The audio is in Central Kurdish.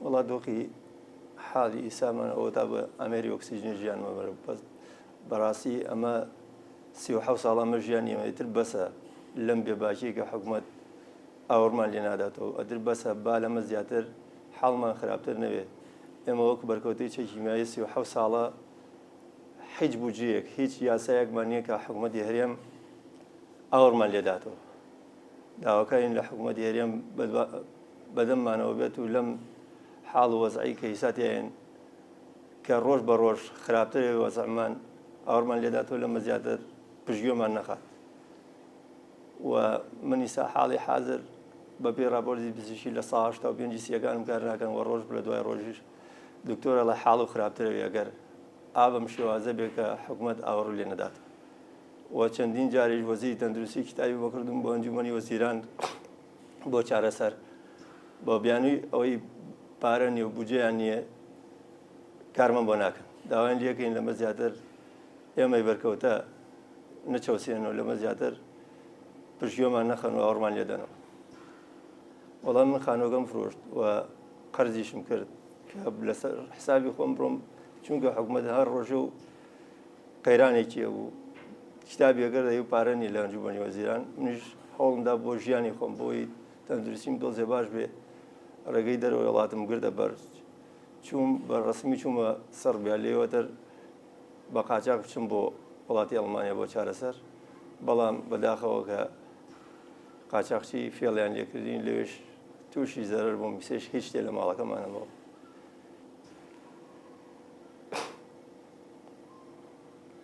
وڵا دۆخی حاڵی ئیسامان ئەوەتا بە ئەمێری ئۆکسسیژنی ژیانمەبەر بەڕاستی ئەمە 37 ساڵەمە ژیانیمەتر بەسە لەم بێباکیکە حکوومەت ئاوەڕمان لێ ناداتەوە ئەدر بەسە با لەمە زیاتر حاڵمان خراپتر نەوێت ئێمە وەکو بەرکەوتەی چەکیمایی 37 ساڵە هیچ بودجەیەک هیچ یاسایەکمان نییە کە حکوومەتی هەرێم ئاوەڕمان لێداتەوە داواکارین لە حکوومەتی هەرێم بەدەممانەوە بێت و لەم حاڵ و وەزعی کە ئیساتیان کە ڕۆژ بە ڕۆژ خراپتر وەزعمان ئاوەڕمان لێداتەوە لەمە زیاتر پشتگوێمان نەخات و من ئیسا حاڵی حازر بە پێی راپۆرتی پزیشکی لە 1970 سیەکانم کار ناکەن و ڕۆژ لە دوای ڕۆژیش دکتۆرە لە حاڵ و خراپترەوە ئەگەر ئابم شێوازە بێت کە حکوومەت ئاوەڕ لێ نەدات و چەندین جاریش وەزیری تەندروستی کتابی بۆ کردوم بۆ ئەنجومەنی وەزیران بۆ چارەسەر بۆ بیانووی ئەوەی پارە نیە و بودجەیان نییە کارمان بۆ ناکەن داوایان لەکەین لەمە زیاتر ئێمەی بەرکەوتە نەچەوسێنەوە لەمە زیاتر پشتگوێمان نەخەن و ئاوەڕمان لێدەنەوە وەڵام من خانۆگەم فرۆشت و قەرزیشم کرد کە لەسەر حسابی خۆم بڕۆم چونکە حکوومەت هەر ڕۆژە و قەیرانێکیە بوو کتابی ئەگەر دەی و پارەنی لە ئەنجومەنی وەزیران منیش هەوڵمدا بۆ ژیانی خۆم بۆی تەندروستیم دۆزێ باش بێ ڕێگەی دەرەوە وڵاتم گردە بەر چوم بە ڕسمی چوومە سەر بیا لێوەتر بە قاچاق بچم بۆ وڵاتی ئەڵمانیا بۆ چارەسەر بەڵام بەداخەوە کە قاچاقچی فێڵیان لێکردین لێش تووشی زەرەر بووم سێش هیچ شتێ لە ماڵەکەمانەوە